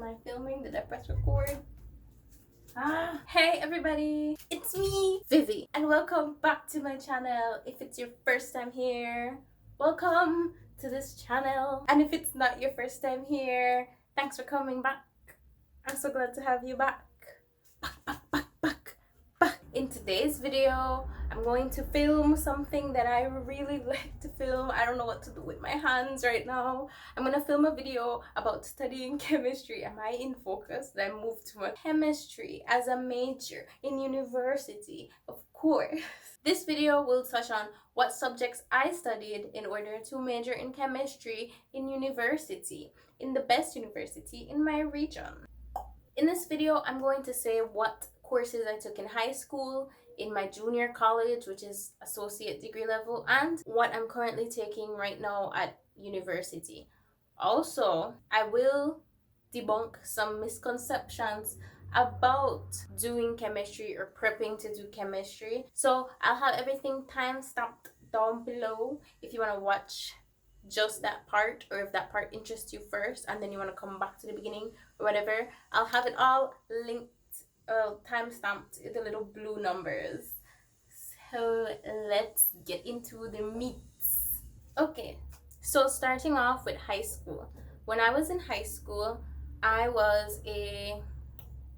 I filming? Did I press record? Hey everybody, it's me, Vivi, and welcome back to my channel. If it's your first time here, welcome to this channel. And if it's not your first time here, thanks for coming back. I'm so glad to have you back. In today's video, I'm going to film something that I really like to film. I don't know what to do with my hands right now. I'm gonna film a video about studying chemistry. Am I in focus? Did I move to chemistry as a major in university? Of course. This video will touch on what subjects I studied in order to major in chemistry in university, in the best university in my region. In this video, I'm going to say what courses I took in high school, in my junior college, which is associate degree level, and what I'm currently taking right now at university. Also, I will debunk some misconceptions about doing chemistry or prepping to do chemistry. So I'll have everything time stamped down below if you want to watch just that part, or if that part interests you first and then you want to come back to the beginning or whatever. I'll have it all linked, time stamped with the little blue numbers. So let's get into the meats. Okay, so starting off with high school. When I was in high school, I was a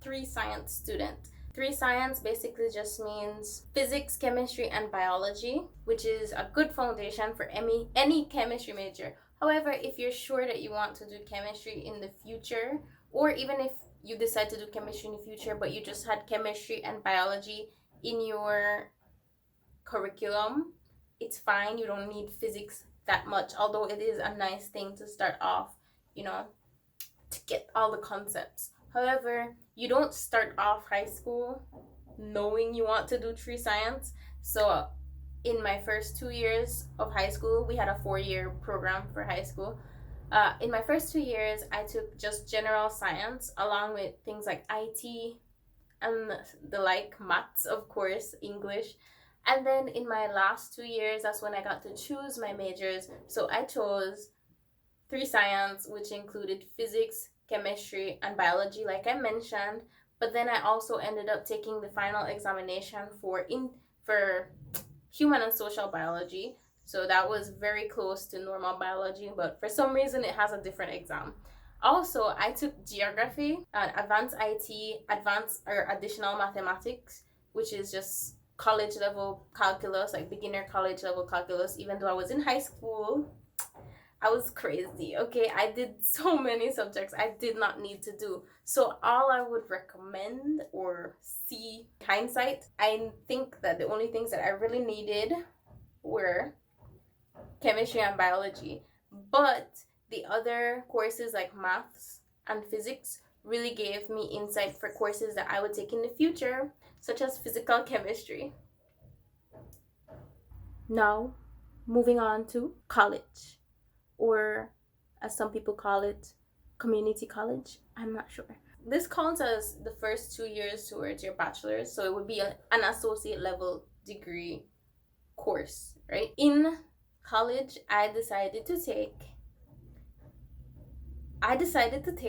3 science student. 3 science basically just means physics, chemistry, and biology, which is a good foundation for any chemistry major. However, if you're sure that you want to do chemistry in the future, or even if you decide to do chemistry in the future but you just had chemistry and biology in your curriculum, it's fine. You don't need physics that much, although it is a nice thing to start off, to get all the concepts. However, you don't start off high school knowing you want to do 3 science. So in my first 2 years of high school, we had a 4-year program for high school. In my first 2 years, I took just general science along with things like IT and the like, maths, of course, English. And then in my last 2 years, that's when I got to choose my majors. So I chose 3 science, which included physics, chemistry, and biology, like I mentioned. But then I also ended up taking the final examination for human and social biology. So that was very close to normal biology, but for some reason it has a different exam. Also, I took geography, advanced IT, advanced or additional mathematics, which is just college level calculus, like beginner college level calculus. Even though I was in high school, I was crazy. Okay, I did so many subjects I did not need to do. So all I would recommend, or see hindsight, I think that the only things that I really needed were chemistry and biology. But the other courses like maths and physics really gave me insight for courses that I would take in the future, such as physical chemistry. Now, moving on to college, or as some people call it, community college. I'm not sure. This counts as the first 2 years towards your bachelor's, so it would be an associate level degree course, right? In college, I decided to take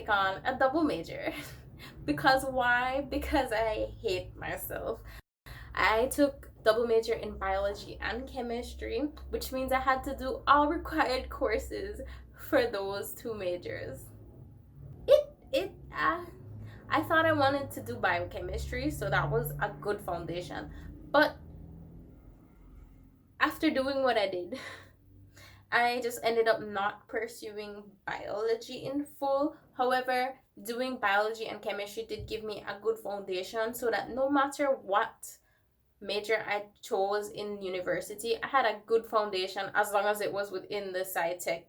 on a double major. Because why? Because I hate myself. I took double major in biology and chemistry, which means I had to do all required courses for those 2 majors. I thought I wanted to do biochemistry, so that was a good foundation. But after doing what I did, I just ended up not pursuing biology in full. However, doing biology and chemistry did give me a good foundation, so that no matter what major I chose in university, I had a good foundation as long as it was within the sci-tech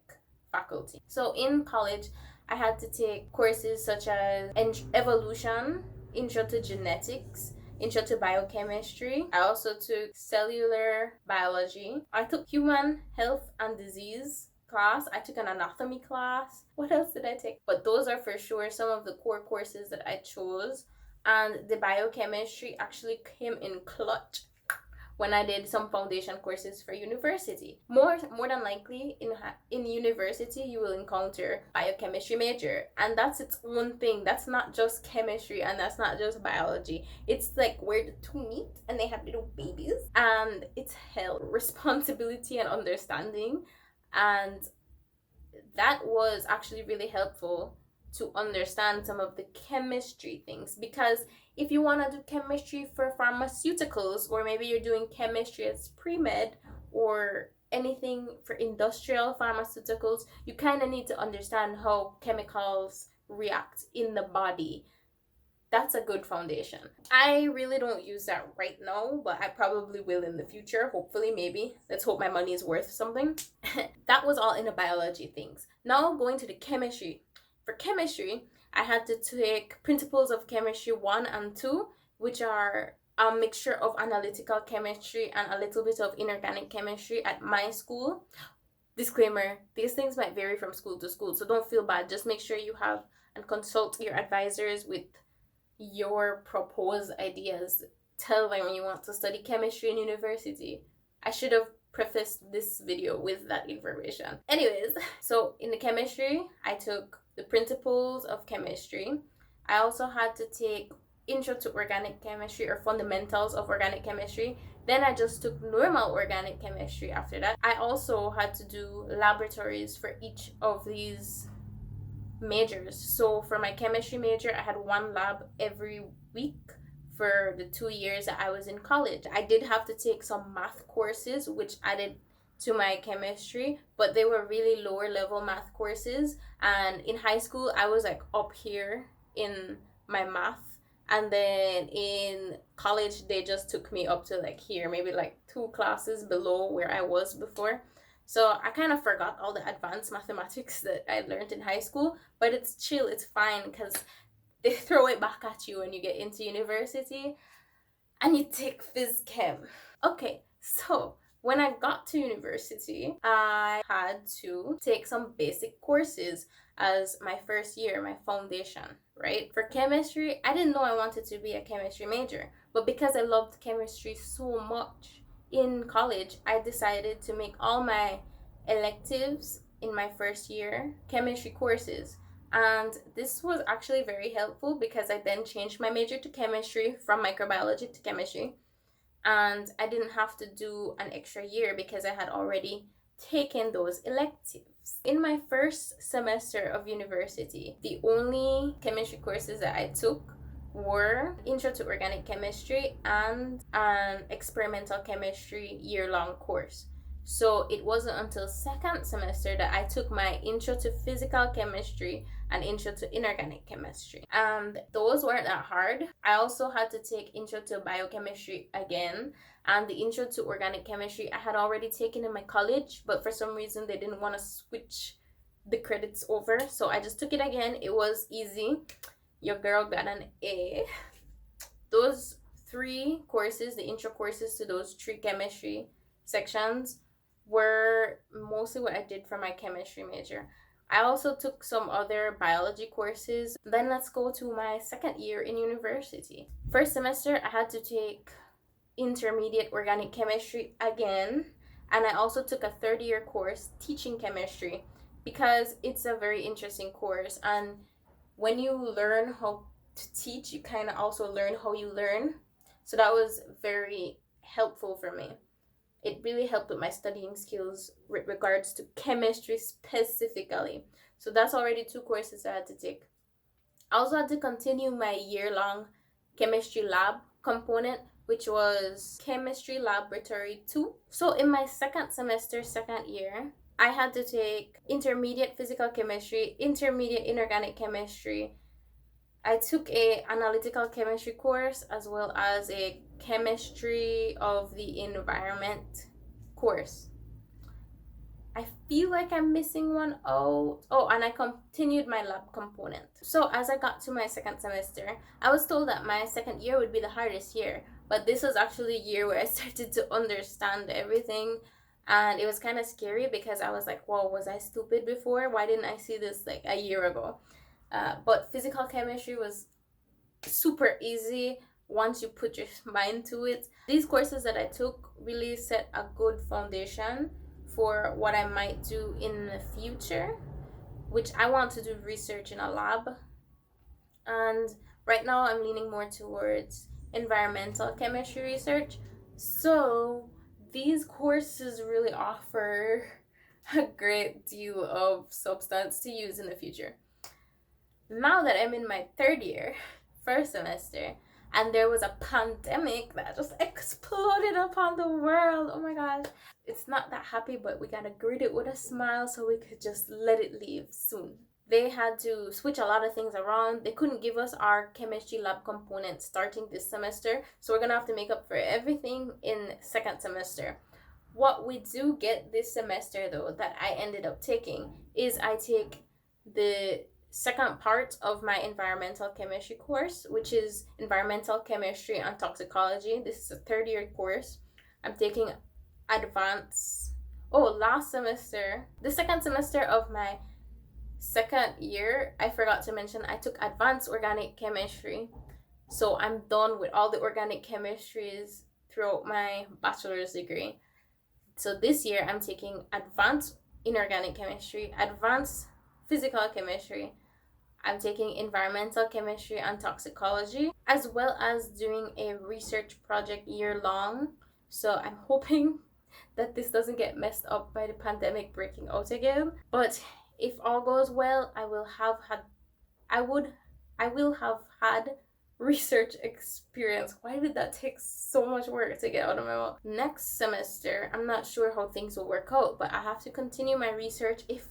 faculty. So in college, I had to take courses such as evolution, intro to genetics, intro to biochemistry. I also took cellular biology. I took human health and disease class. I took an anatomy class. What else did I take? But those are for sure some of the core courses that I chose. And the biochemistry actually came in clutch when I did some foundation courses for university. More than likely, in university, you will encounter biochemistry major, and that's its own thing. That's not just chemistry, and that's not just biology. It's like where the two meet, and they have little babies, and it's hell responsibility and understanding, and that was actually really helpful to understand some of the chemistry things, because if you want to do chemistry for pharmaceuticals, or maybe you're doing chemistry as pre-med or anything for industrial pharmaceuticals, you kind of need to understand how chemicals react in the body. That's a good foundation. I really don't use that right now, but I probably will in the future. Hopefully, maybe. Let's hope my money is worth something. That was all in the biology things. Now going to the chemistry. For chemistry, I had to take Principles of Chemistry 1 and 2, which are a mixture of analytical chemistry and a little bit of inorganic chemistry at my school. Disclaimer, these things might vary from school to school, so don't feel bad. Just make sure you have and consult your advisors with your proposed ideas. Tell them you want to study chemistry in university. I should have prefaced this video with that information. Anyways, so in the chemistry, I took the Principles of Chemistry. I also had to take Intro to Organic Chemistry, or Fundamentals of Organic Chemistry. Then I just took normal organic chemistry after that. I also had to do laboratories for each of these majors. So for my chemistry major, I had one lab every week for the 2 years that I was in college. I did have to take some math courses, which added to my chemistry, but they were really lower level math courses. And in high school, I was like up here in my math. And then in college, they just took me up to like here, maybe like 2 classes below where I was before. So I kind of forgot all the advanced mathematics that I learned in high school, but it's chill, it's fine, because they throw it back at you when you get into university and you take phys chem. Okay, so when I got to university, I had to take some basic courses as my first year, my foundation, right? For chemistry, I didn't know I wanted to be a chemistry major, but because I loved chemistry so much in college, I decided to make all my electives in my first year chemistry courses. And this was actually very helpful because I then changed my major to chemistry from microbiology to chemistry. And I didn't have to do an extra year because I had already taken those electives. In my first semester of university, the only chemistry courses that I took were Intro to Organic Chemistry and an Experimental Chemistry year-long course. So it wasn't until second semester that I took my Intro to Physical Chemistry and Intro to Inorganic Chemistry. And those weren't that hard. I also had to take Intro to Biochemistry again, and the Intro to Organic Chemistry I had already taken in my college, but for some reason they didn't want to switch the credits over, so I just took it again. It was easy. Your girl got an A. Those 3 courses, the intro courses to those 3 chemistry sections, were mostly what I did for my chemistry major. I also took some other biology courses. Then let's go to my second year in university. First semester, I had to take intermediate organic chemistry again, and I also took a third year course teaching chemistry because it's a very interesting course, and when you learn how to teach, you kind of also learn how you learn. So that was very helpful for me. It really helped with my studying skills with regards to chemistry specifically. So that's already 2 courses I had to take. I also had to continue my year-long chemistry lab component, which was Chemistry Laboratory 2. So in my second semester, second year, I had to take intermediate physical chemistry, intermediate inorganic chemistry. I took a analytical chemistry course as well as a chemistry of the environment course. I feel like I'm missing one out. Oh, and I continued my lab component. So as I got to my second semester, I was told that my second year would be the hardest year, but this was actually a year where I started to understand everything. And it was kind of scary because I was like, whoa, was I stupid before? Why didn't I see this like a year ago? But physical chemistry was super easy. once you put your mind to it. These courses that I took really set a good foundation for what I might do in the future, which I want to do research in a lab. And right now I'm leaning more towards environmental chemistry research. So these courses really offer a great deal of substance to use in the future. Now that I'm in my third year, first semester, and there was a pandemic that just exploded upon the world. Oh my gosh. It's not that happy, but we gotta greet it with a smile so we could just let it leave soon. They had to switch a lot of things around. They couldn't give us our chemistry lab components starting this semester, so we're gonna have to make up for everything in second semester. What we do get this semester, though, that I ended up taking is I take the second part of my environmental chemistry course, which is environmental chemistry and toxicology. This is a third year course. I'm taking advanced. Oh, last semester, the second semester of my second year, I forgot to mention I took advanced organic chemistry. So I'm done with all the organic chemistries throughout my bachelor's degree. So this year I'm taking advanced inorganic chemistry, advanced physical chemistry. I'm taking environmental chemistry and toxicology, as well as doing a research project year long. So I'm hoping that this doesn't get messed up by the pandemic breaking out again. But if all goes well, I will have had research experience. Why did that take so much work to get out of my mouth? Next semester, I'm not sure how things will work out, but I have to continue my research if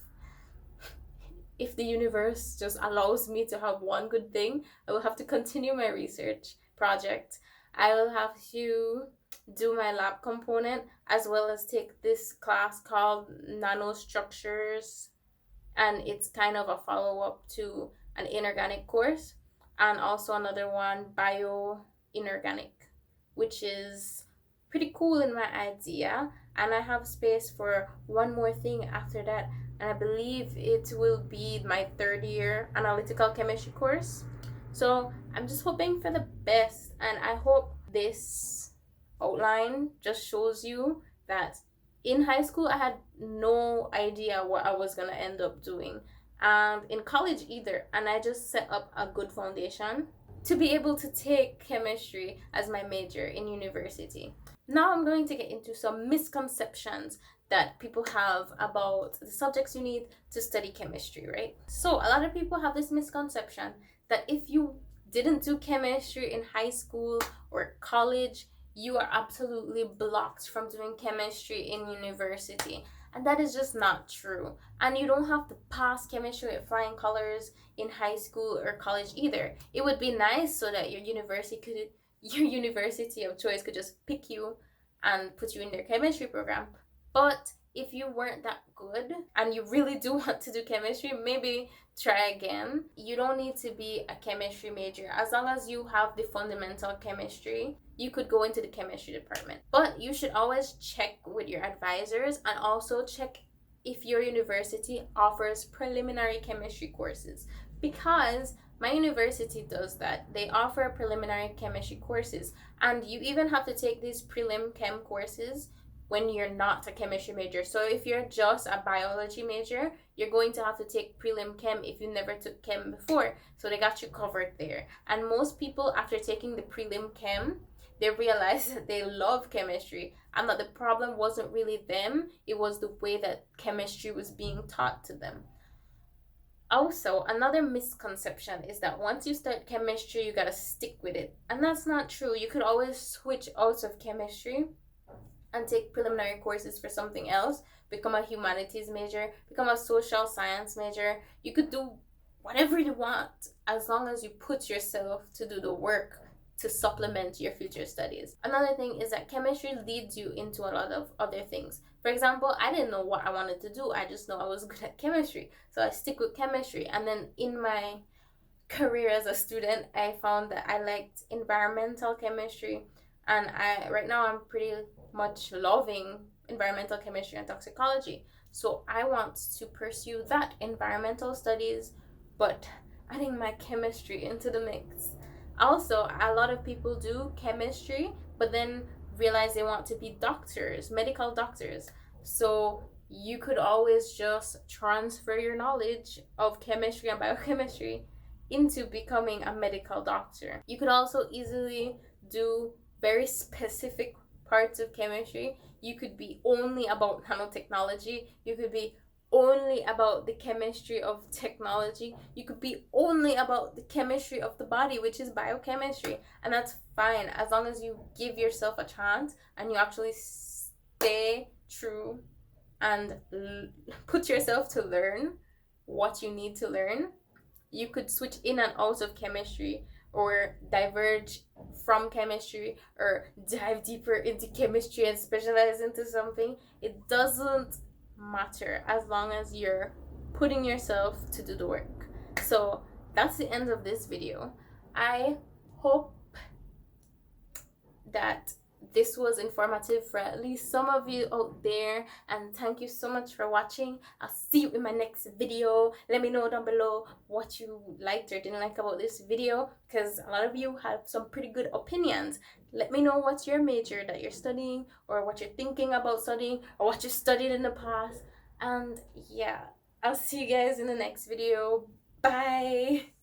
the universe just allows me to have one good thing. I will have to continue my research project. I will have to do my lab component, as well as take this class called nanostructures, and it's kind of a follow-up to an inorganic course, and also another one, bio inorganic, which is pretty cool in my idea. And I have space for one more thing after that, and I believe it will be my third year analytical chemistry course. So I'm just hoping for the best, and I hope this outline just shows you that in high school I had no idea what I was gonna end up doing, and in college either, and I just set up a good foundation to be able to take chemistry as my major in university. Now I'm going to get into some misconceptions that people have about the subjects you need to study chemistry, right? So a lot of people have this misconception that if you didn't do chemistry in high school or college, you are absolutely blocked from doing chemistry in university. And that is just not true. And you don't have to pass chemistry with flying colors in high school or college either. It would be nice so that your university of choice could just pick you and put you in their chemistry program. But if you weren't that good and you really do want to do chemistry, maybe try again. You don't need to be a chemistry major. As long as you have the fundamental chemistry, you could go into the chemistry department. But you should always check with your advisors, and also check if your university offers preliminary chemistry courses, because my university does that. They offer preliminary chemistry courses, and you even have to take these prelim chem courses when you're not a chemistry major. So if you're just a biology major, you're going to have to take prelim chem if you never took chem before. So they got you covered there. And most people, after taking the prelim chem, they realize that they love chemistry, and that the problem wasn't really them, it was the way that chemistry was being taught to them. Also, another misconception is that once you start chemistry, you gotta stick with it. And that's not true. You could always switch out of chemistry and take preliminary courses for something else, become a humanities major, become a social science major. You could do whatever you want as long as you put yourself to do the work to supplement your future studies. Another thing is that chemistry leads you into a lot of other things. For example, I didn't know what I wanted to do. I just know I was good at chemistry. So I stick with chemistry. And then in my career as a student, I found that I liked environmental chemistry. And right now I'm pretty much loving environmental chemistry and toxicology. So I want to pursue that environmental studies, but adding my chemistry into the mix. Also, a lot of people do chemistry, but then realize they want to be doctors, medical doctors. So you could always just transfer your knowledge of chemistry and biochemistry into becoming a medical doctor. You could also easily do very specific parts of chemistry. You could be only about nanotechnology. You could be only about the chemistry of technology. You could be only about the chemistry of the body, which is biochemistry. And that's fine as long as you give yourself a chance and you actually stay true and put yourself to learn what you need to learn. You could switch in and out of chemistry or diverge from chemistry or dive deeper into chemistry and specialize into something. It doesn't matter as long as you're putting yourself to do the work. So that's the end of this video. I hope that this was informative for at least some of you out there, and thank you so much for watching. I'll see you in my next video. Let me know down below what you liked or didn't like about this video, because a lot of you have some pretty good opinions. Let me know what's your major that you're studying, or what you're thinking about studying, or what you studied in the past. And yeah, I'll see you guys in the next video. Bye.